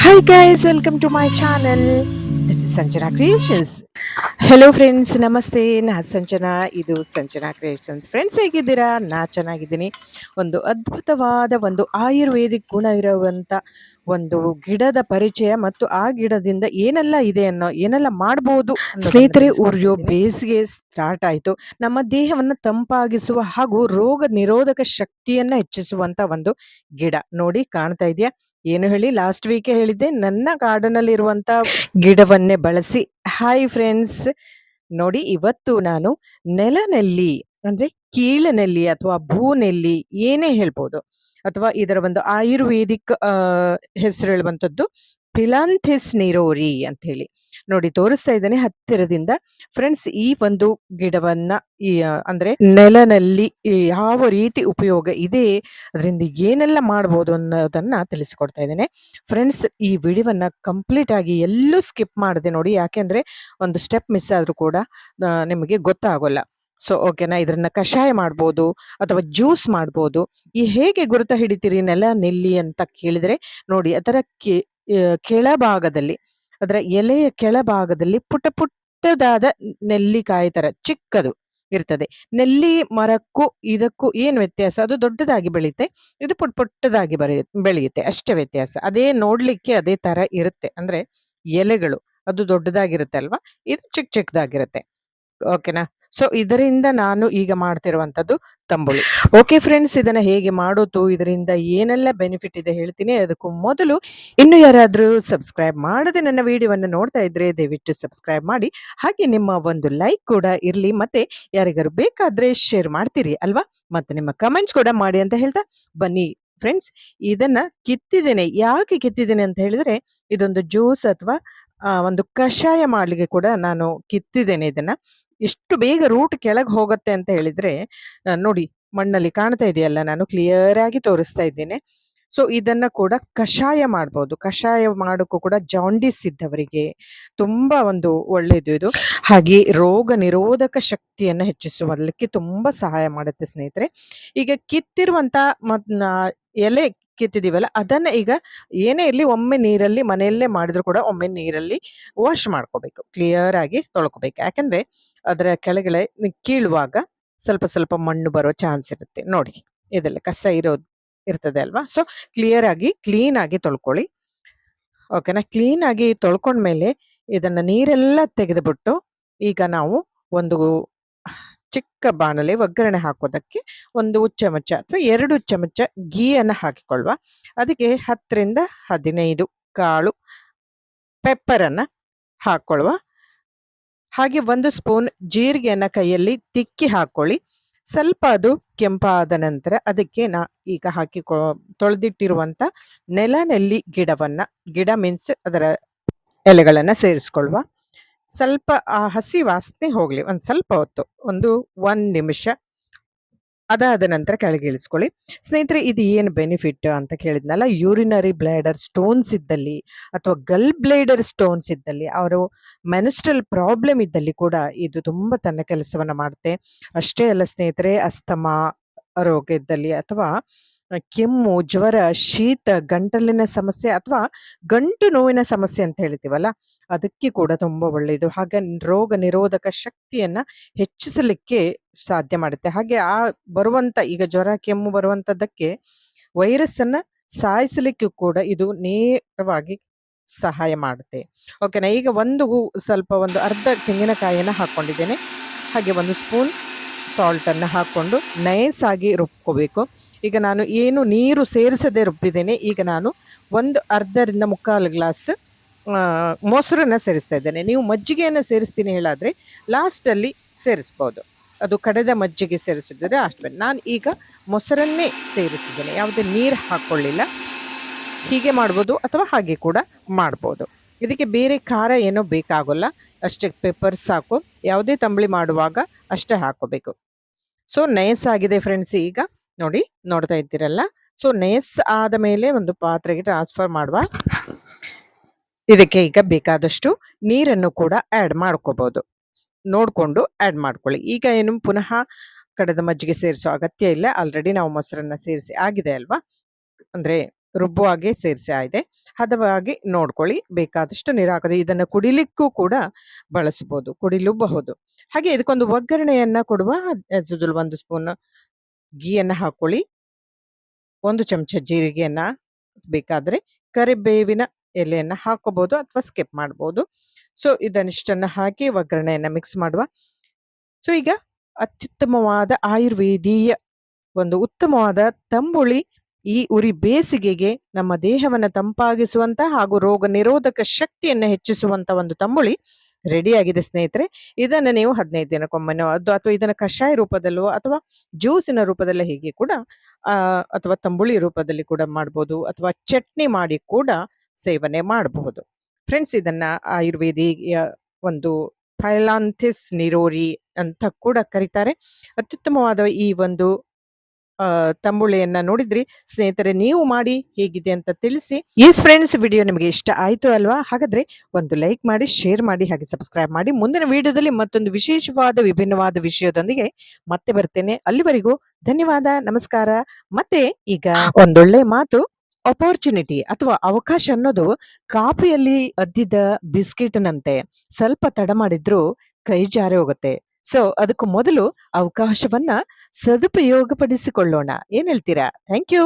Hi guys, welcome to my channel. That is Sanjana Creations. Hello friends, ನಮಸ್ತೆ. ನಾ ಸಂಜನಾ, ಇದು Sanjana creations. Friends, ಹೇಗಿದ್ದೀರಾ? ನಾ ಚೆನ್ನಾಗಿದ್ದೀನಿ. ಒಂದು ಅದ್ಭುತವಾದ ಒಂದು ಆಯುರ್ವೇದಿಕ್ ಗುಣ ಇರುವಂಥ ಒಂದು ಗಿಡದ ಪರಿಚಯ ಮತ್ತು ಆ ಗಿಡದಿಂದ ಏನೆಲ್ಲ ಇದೆ ಏನೆಲ್ಲ ಮಾಡ್ಬೋದು ಸ್ನೇಹಿತರೆ. ಉರಿಯೋ ಬೇಸಿಗೆ ಸ್ಟಾರ್ಟ್ ಆಯಿತು. ನಮ್ಮ ದೇಹವನ್ನು ತಂಪಾಗಿಸುವ ಹಾಗೂ ರೋಗ ನಿರೋಧಕ ಶಕ್ತಿಯನ್ನ ಹೆಚ್ಚಿಸುವಂತ ಒಂದು ಗಿಡ ನೋಡಿ, ಕಾಣ್ತಾ ಇದೆಯಾ? ಏನು ಹೇಳಿ, ಲಾಸ್ಟ್ ವೀಕ್ ಹೇಳಿದ್ದೆ ನನ್ನ ಗಾರ್ಡನ್ ಅಲ್ಲಿ ಇರುವಂತ ಗಿಡವನ್ನೇ ಬಳಸಿ. ಹಾಯ್ ಫ್ರೆಂಡ್ಸ್, ನೋಡಿ ಇವತ್ತು ನಾನು ನೆಲನೆಲ್ಲಿ ಅಂದ್ರೆ ಕೀಳನೆಲ್ಲಿ ಅಥವಾ ಭೂನೆಲ್ಲಿ ಏನೇ ಹೇಳ್ಬೋದು, ಅಥವಾ ಇದರ ಒಂದು ಆಯುರ್ವೇದಿಕ್ ಹೆಸರು ಹೇಳುವಂಥದ್ದು ಪಿಲಾಂಥಿಸ್ ನಿರೋರಿ ಅಂತ ಹೇಳಿ. ನೋಡಿ, ತೋರಿಸ್ತಾ ಇದ್ದೇನೆ ಹತ್ತಿರದಿಂದ. ಫ್ರೆಂಡ್ಸ್, ಈ ಒಂದು ಗಿಡವನ್ನ ಅಂದ್ರೆ ನೆಲನಲ್ಲಿ ಯಾವ ರೀತಿ ಉಪಯೋಗ ಇದೆ, ಅದರಿಂದ ಏನೆಲ್ಲ ಮಾಡ್ಬೋದು ಅನ್ನೋದನ್ನ ತಿಳಿಸ್ಕೊಡ್ತಾ ಇದ್ದೇನೆ. ಫ್ರೆಂಡ್ಸ್, ಈ ವಿಡಿಯೋವನ್ನ ಕಂಪ್ಲೀಟ್ ಆಗಿ ಎಲ್ಲೂ ಸ್ಕಿಪ್ ಮಾಡದೆ ನೋಡಿ, ಯಾಕೆಂದ್ರೆ ಒಂದು ಸ್ಟೆಪ್ ಮಿಸ್ ಆದ್ರೂ ಕೂಡ ನಿಮಗೆ ಗೊತ್ತಾಗೋಲ್ಲ. ಸೊ ಓಕೆನಾ, ಇದನ್ನ ಕಷಾಯ ಮಾಡ್ಬೋದು ಅಥವಾ ಜ್ಯೂಸ್ ಮಾಡ್ಬೋದು. ಈ ಹೇಗೆ ಗುರುತ ಹಿಡಿತೀರಿ ನೆಲ ನೆಲ್ಲಿ ಅಂತ ಕೇಳಿದ್ರೆ, ನೋಡಿ ಅದರ ಕೆಳಭಾಗದಲ್ಲಿ, ಅದರ ಎಲೆಯ ಕೆಳಭಾಗದಲ್ಲಿ ಪುಟ್ಟ ಪುಟ್ಟದಾದ ನೆಲ್ಲಿಕಾಯಿ ತರ ಚಿಕ್ಕದು ಇರ್ತದೆ. ನೆಲ್ಲಿ ಮರಕ್ಕೂ ಇದಕ್ಕೂ ಏನು ವ್ಯತ್ಯಾಸ? ಅದು ದೊಡ್ಡದಾಗಿ ಬೆಳೆಯುತ್ತೆ, ಇದು ಪುಟ್ಟ ಪುಟ್ಟದಾಗಿ ಬೆಳೆಯುತ್ತೆ, ಅಷ್ಟೇ ವ್ಯತ್ಯಾಸ. ಅದೇ ನೋಡ್ಲಿಕ್ಕೆ ಅದೇ ತರ ಇರುತ್ತೆ, ಅಂದ್ರೆ ಎಲೆಗಳು ಅದು ದೊಡ್ಡದಾಗಿರುತ್ತೆ ಅಲ್ವಾ, ಇದು ಚಿಕ್ಕ ಚಿಕ್ಕದಾಗಿರುತ್ತೆ. ಓಕೆನಾ? ಸೊ ಇದರಿಂದ ನಾನು ಈಗ ಮಾಡ್ತಿರುವಂತದ್ದು ತಂಬುಳಿ. ಓಕೆ ಫ್ರೆಂಡ್ಸ್, ಇದನ್ನ ಹೇಗೆ ಮಾಡೋದು, ಇದರಿಂದ ಏನೆಲ್ಲ ಬೆನಿಫಿಟ್ ಇದೆ ಹೇಳ್ತೀನಿ. ಅದಕ್ಕೂ ಮೊದಲು, ಇನ್ನು ಯಾರಾದ್ರೂ ಸಬ್ಸ್ಕ್ರೈಬ್ ಮಾಡದೆ ನನ್ನ ವಿಡಿಯೋವನ್ನು ನೋಡ್ತಾ ಇದ್ರೆ ದಯವಿಟ್ಟು ಸಬ್ಸ್ಕ್ರೈಬ್ ಮಾಡಿ. ಹಾಗೆ ನಿಮ್ಮ ಒಂದು ಲೈಕ್ ಕೂಡ ಇರ್ಲಿ, ಮತ್ತೆ ಯಾರಿಗಾರು ಬೇಕಾದ್ರೆ ಶೇರ್ ಮಾಡ್ತೀರಿ ಅಲ್ವಾ, ಮತ್ತೆ ನಿಮ್ಮ ಕಮೆಂಟ್ಸ್ ಕೂಡ ಮಾಡಿ ಅಂತ ಹೇಳ್ತಾ ಬನ್ನಿ. ಫ್ರೆಂಡ್ಸ್, ಇದನ್ನ ಕಿತ್ತಿದ್ದೇನೆ. ಯಾಕೆ ಕಿತ್ತಿದ್ದೇನೆ ಅಂತ ಹೇಳಿದ್ರೆ, ಇದೊಂದು ಜ್ಯೂಸ್ ಅಥವಾ ಒಂದು ಕಷಾಯ ಮಾಡ್ಲಿಕ್ಕೆ ಕೂಡ ನಾನು ಕಿತ್ತಿದ್ದೇನೆ ಇದನ್ನ. ಎಷ್ಟು ಬೇಗ ರೂಟ್ ಕೆಳಗೆ ಹೋಗುತ್ತೆ ಅಂತ ಹೇಳಿದ್ರೆ, ನೋಡಿ ಮಣ್ಣಲ್ಲಿ ಕಾಣ್ತಾ ಇದೆಯಲ್ಲ, ನಾನು ಕ್ಲಿಯರ್ ಆಗಿ ತೋರಿಸ್ತಾ ಇದ್ದೇನೆ. ಸೊ ಇದನ್ನ ಕೂಡ ಕಷಾಯ ಮಾಡ್ಬೋದು. ಕಷಾಯ ಮಾಡೋಕ್ಕೂ ಕೂಡ ಜಾಂಡಿಸ್ ಇದ್ದವರಿಗೆ ತುಂಬಾ ಒಂದು ಒಳ್ಳೇದು ಇದು. ಹಾಗೆ ರೋಗ ನಿರೋಧಕ ಶಕ್ತಿಯನ್ನ ಹೆಚ್ಚಿಸುವದಕ್ಕೆ ತುಂಬಾ ಸಹಾಯ ಮಾಡುತ್ತೆ ಸ್ನೇಹಿತರೆ. ಈಗ ಕಿತ್ತಿರುವಂತ ಎಲೆ ಕಿತ್ತಿದೀವಲ್ಲ, ಅದನ್ನ ಈಗ ಏನೇ ಇರ್ಲಿ ಒಮ್ಮೆ ನೀರಲ್ಲಿ, ಮನೆಯಲ್ಲೇ ಮಾಡಿದ್ರು ಕೂಡ ಒಮ್ಮೆ ನೀರಲ್ಲಿ ವಾಶ್ ಮಾಡ್ಕೋಬೇಕು, ಕ್ಲಿಯರ್ ಆಗಿ ತೊಳ್ಕೊಬೇಕು. ಯಾಕಂದ್ರೆ ಅದರ ಕೆಳಗಡೆ ಕೀಳುವಾಗ ಸ್ವಲ್ಪ ಸ್ವಲ್ಪ ಮಣ್ಣು ಬರೋ ಚಾನ್ಸ್ ಇರುತ್ತೆ. ನೋಡಿ, ಇದೆಲ್ಲ ಕಸ ಇರ್ತದೆ ಅಲ್ವಾ. ಸೊ ಕ್ಲಿಯರ್ ಆಗಿ ಕ್ಲೀನ್ ಆಗಿ ತೊಳ್ಕೊಳ್ಳಿ. ಓಕೆನಾ? ಕ್ಲೀನ್ ಆಗಿ ತೊಳ್ಕೊಂಡ್ಮೇಲೆ ಇದನ್ನ ನೀರೆಲ್ಲ ತೆಗೆದುಬಿಟ್ಟು, ಈಗ ನಾವು ಒಂದು ಚಿಕ್ಕ ಬಾಣಲೆ ಒಗ್ಗರಣೆ ಹಾಕೋದಕ್ಕೆ ಒಂದು ಚಮಚ ಅಥವಾ 2 ಚಮಚ ಗೀಯನ್ನ ಹಾಕಿಕೊಳ್ಳುವ. ಅದಕ್ಕೆ 10 ರಿಂದ 15 ಕಾಳು ಪೆಪ್ಪರ್ ಅನ್ನ ಹಾಕೊಳ್ಳುವ. ಹಾಗೆ 1 ಸ್ಪೂನ್ ಜೀರಿಗೆಯನ್ನ ಕೈಯಲ್ಲಿ ತಿಕ್ಕಿ ಹಾಕೊಳ್ಳಿ. ಸ್ವಲ್ಪ ಅದು ಕೆಂಪಾದ ನಂತರ ಅದಕ್ಕೆ ಈಗ ತೊಳೆದಿಟ್ಟಿರುವಂತ ನೆಲನೆಲ್ಲಿ ಗಿಡ ಮೀನ್ಸ್ ಅದರ ಎಲೆಗಳನ್ನ ಸೇರಿಸ್ಕೊಳ್ಳುವ. ಸ್ವಲ್ಪ ಆ ಹಸಿ ವಾಸನೆ ಹೋಗ್ಲಿ ಒಂದ್ ಸ್ವಲ್ಪ ಹೊತ್ತು, 1 ನಿಮಿಷ. ಅದಾದ ನಂತರ ಕೆಳಗೆ ಇಳಿಸ್ಕೊಳ್ಳಿ. ಸ್ನೇಹಿತರೆ, ಇದು ಏನು ಬೆನಿಫಿಟ್ ಅಂತ ಕೇಳಿದ್ನಲ್ಲ, ಯೂರಿನರಿ ಬ್ಲಾಡರ್ ಸ್ಟೋನ್ಸ್ ಇದ್ದಲ್ಲಿ ಅಥವಾ ಗಲ್ ಬ್ಲೇಡರ್ ಸ್ಟೋನ್ಸ್ ಇದ್ದಲ್ಲಿ, ಅವರು ಮೆನ್ಸ್ಟ್ರಲ್ ಪ್ರಾಬ್ಲಮ್ ಇದ್ದಲ್ಲಿ ಕೂಡ ಇದು ತುಂಬಾ ತನ್ನ ಕೆಲಸವನ್ನ ಮಾಡುತ್ತೆ. ಅಷ್ಟೇ ಅಲ್ಲ ಸ್ನೇಹಿತರೆ, ಅಸ್ತಮಾ ರೋಗ ಇದ್ದಲ್ಲಿ ಅಥವಾ ಕೆಮ್ಮು, ಜ್ವರ, ಶೀತ, ಗಂಟಲಿನ ಸಮಸ್ಯೆ ಅಥವಾ ಗಂಟು ನೋವಿನ ಸಮಸ್ಯೆ ಅಂತ ಹೇಳ್ತೀವಲ್ಲ, ಅದಕ್ಕೆ ಕೂಡ ತುಂಬಾ ಒಳ್ಳೆಯದು. ಹಾಗೆ ರೋಗ ನಿರೋಧಕ ಶಕ್ತಿಯನ್ನ ಹೆಚ್ಚಿಸಲಿಕ್ಕೆ ಸಾಧ್ಯ ಮಾಡುತ್ತೆ. ಹಾಗೆ ಬರುವಂತ ಈಗ ಜ್ವರ, ಕೆಮ್ಮು ಬರುವಂತದ್ದಕ್ಕೆ ವೈರಸ್ ಅನ್ನ ಸಾಯಿಸಲಿಕ್ಕೂ ಕೂಡ ಇದು ನೇರವಾಗಿ ಸಹಾಯ ಮಾಡುತ್ತೆ. ಓಕೆನಾ? ಈಗ ಒಂದು ಅರ್ಧ ತೆಂಗಿನಕಾಯಿಯನ್ನ ಹಾಕೊಂಡಿದ್ದೇನೆ. ಹಾಗೆ 1 ಸ್ಪೂನ್ ಸಾಲ್ಟ್ ಅನ್ನ ಹಾಕೊಂಡು ನೈಸ್ ಆಗಿ ರುಬ್ಕೋಬೇಕು. ಈಗ ನಾನು ಏನು ನೀರು ಸೇರಿಸದೆ ರುಬ್ಬಿದ್ದೇನೆ. ಈಗ ನಾನು ಅರ್ಧರಿಂದ 3/4 ಗ್ಲಾಸ್ ಮೊಸರನ್ನ ಸೇರಿಸ್ತಾ ಇದ್ದೇನೆ. ನೀವು ಮಜ್ಜಿಗೆಯನ್ನು ಸೇರಿಸ್ತೀನಿ ಹೇಳಾದ್ರೆ ಲಾಸ್ಟ್ ಅಲ್ಲಿ ಸೇರಿಸ್ಬೋದು, ಅದು ಕಡೆದ ಮಜ್ಜಿಗೆ ಸೇರಿಸಿದ್ರೆ ಅಷ್ಟೇ. ನಾನು ಈಗ ಮೊಸರನ್ನೇ ಸೇರಿಸಿದ್ದೇನೆ, ಯಾವುದೇ ನೀರು ಹಾಕೊಳ್ಳಿಲ್ಲ. ಹೀಗೆ ಮಾಡ್ಬೋದು ಅಥವಾ ಹಾಗೆ ಕೂಡ ಮಾಡ್ಬೋದು. ಇದಕ್ಕೆ ಬೇರೆ ಖಾರ ಏನೋ ಬೇಕಾಗೋಲ್ಲ, ಅಷ್ಟೇ ಪೆಪ್ಪರ್ ಸಾಕು. ಯಾವುದೇ ತಂಬಳಿ ಮಾಡುವಾಗ ಅಷ್ಟೇ ಹಾಕೋಬೇಕು. ಸೊ ನೈಸ್ ಆಗಿದೆ ಫ್ರೆಂಡ್ಸ್. ಈಗ ನೋಡ್ತಾ ಇದ್ದೀರಲ್ಲ. ಸೊ ನೈಸ್ ಆದ ಮೇಲೆ ಒಂದು ಪಾತ್ರೆಗೆ ಟ್ರಾನ್ಸ್ಫರ್ ಮಾಡುವ. ಇದಕ್ಕೆ ಈಗ ಬೇಕಾದಷ್ಟು ನೀರನ್ನು ಕೂಡ ಆಡ್ ಮಾಡ್ಕೋಬಹುದು, ನೋಡ್ಕೊಂಡು ಆಡ್ ಮಾಡ್ಕೊಳ್ಳಿ. ಈಗ ಏನು ಪುನಃ ಕಡೆದ ಮಜ್ಜಿಗೆ ಸೇರಿಸೋ ಅಗತ್ಯ ಇಲ್ಲ, ಆಲ್ರೆಡಿ ನಾವು ಮೊಸರನ್ನ ಸೇರಿಸಿ ಆಗಿದೆ ಅಲ್ವಾ. ಅಂದ್ರೆ ರುಬ್ಬುವಾಗೆ ಸೇರಿಸ್ತಾ ಇದೆ. ಹದವಾಗಿ ನೋಡ್ಕೊಳ್ಳಿ. ಬೇಕಾದಷ್ಟು ನೀರು ಹಾಕೋದು. ಇದನ್ನು ಕುಡಿಲಿಕ್ಕೂ ಕೂಡ ಬಳಸಬಹುದು, ಕುಡಿಲೂಬಹುದು. ಹಾಗೆ ಇದಕ್ಕೊಂದು ಒಗ್ಗರಣೆಯನ್ನ ಕೊಡುವ ಆಸ್ ಯೂಸುವಲ್ 1 ಸ್ಪೂನ್ ಗೀಯನ್ನ ಹಾಕೊಳ್ಳಿ. 1 ಚಮಚ ಜೀರಿಗೆಯನ್ನ, ಬೇಕಾದ್ರೆ ಕರಿಬೇವಿನ ಎಲೆಯನ್ನ ಹಾಕೋಬಹುದು ಅಥವಾ ಸ್ಕಿಪ್ ಮಾಡಬಹುದು. ಸೊ ಇದನ್ನಿಷ್ಟನ್ನ ಹಾಕಿ ಒಗ್ಗರಣೆಯನ್ನ ಮಿಕ್ಸ್ ಮಾಡುವ. ಸೊ ಈಗ ಅತ್ಯುತ್ತಮವಾದ ಆಯುರ್ವೇದೀಯ ಒಂದು ಉತ್ತಮವಾದ ತಂಬುಳಿ ಈ ಉರಿ ಬೇಸಿಗೆಗೆ ನಮ್ಮ ದೇಹವನ್ನ ತಂಪಾಗಿಸುವಂತ ಹಾಗೂ ರೋಗ ನಿರೋಧಕ ಶಕ್ತಿಯನ್ನ ಹೆಚ್ಚಿಸುವಂತ ಒಂದು ತಂಬುಳಿ ರೆಡಿ ಆಗಿದೆ ಸ್ನೇಹಿತರೆ. ಇದನ್ನ ನೀವು 15 ದಿನಕ್ಕೊಮ್ಮೆನೋ ಅಥವಾ ಇದನ್ನ ಕಷಾಯ ರೂಪದಲ್ಲೋ ಅಥವಾ ಜ್ಯೂಸಿನ ರೂಪದಲ್ಲೇ ಹೀಗೆ ಕೂಡ ಅಥವಾ ತಂಬುಳಿ ರೂಪದಲ್ಲಿ ಕೂಡ ಮಾಡ್ಬೋದು, ಅಥವಾ ಚಟ್ನಿ ಮಾಡಿ ಕೂಡ ಸೇವನೆ ಮಾಡಬಹುದು. ಫ್ರೆಂಡ್ಸ್, ಇದನ್ನ ಆಯುರ್ವೇದಿಯ ಒಂದು ಫೈಲಾಂಥಿಸ್ ನಿರೋರಿ ಅಂತ ಕೂಡ ಕರೀತಾರೆ. ಅತ್ಯುತ್ತಮವಾದ ಈ ಒಂದು ತಂಬುಳಿಯನ್ನ ನೋಡಿದ್ರಿ ಸ್ನೇಹಿತರೆ, ನೀವು ಮಾಡಿ ಹೇಗಿದೆ ಅಂತ ತಿಳಿಸಿ. ಈಸ್ ಫ್ರೆಂಡ್ಸ್, ವಿಡಿಯೋ ನಿಮಗೆ ಇಷ್ಟ ಆಯ್ತು ಅಲ್ವಾ? ಹಾಗಾದ್ರೆ ಒಂದು ಲೈಕ್ ಮಾಡಿ, ಶೇರ್ ಮಾಡಿ, ಹಾಗೆ ಸಬ್ಸ್ಕ್ರೈಬ್ ಮಾಡಿ. ಮುಂದಿನ ವಿಡಿಯೋದಲ್ಲಿ ಮತ್ತೊಂದು ವಿಶೇಷವಾದ ವಿಭಿನ್ನವಾದ ವಿಷಯದೊಂದಿಗೆ ಮತ್ತೆ ಬರ್ತೇನೆ. ಅಲ್ಲಿವರೆಗೂ ಧನ್ಯವಾದ, ನಮಸ್ಕಾರ. ಮತ್ತೆ ಈಗ ಒಂದೊಳ್ಳೆ ಮಾತು, ಅಪಾರ್ಚುನಿಟಿ ಅಥವಾ ಅವಕಾಶ ಅನ್ನೋದು ಕಾಫಿಯಲ್ಲಿ ಅದ್ದಿದ ಬಿಸ್ಕಿಟ್ನಂತೆ. ಸ್ವಲ್ಪ ತಡ ಮಾಡಿದ್ರೂ ಕೈ ಜಾರಿ ಹೋಗುತ್ತೆ. ಸೊ ಅದಕ್ಕೂ ಮೊದಲು ಅವಕಾಶವನ್ನ ಸದುಪಯೋಗಪಡಿಸಿಕೊಳ್ಳೋಣ. ಏನ್ ಹೇಳ್ತೀರಾ? Thank you.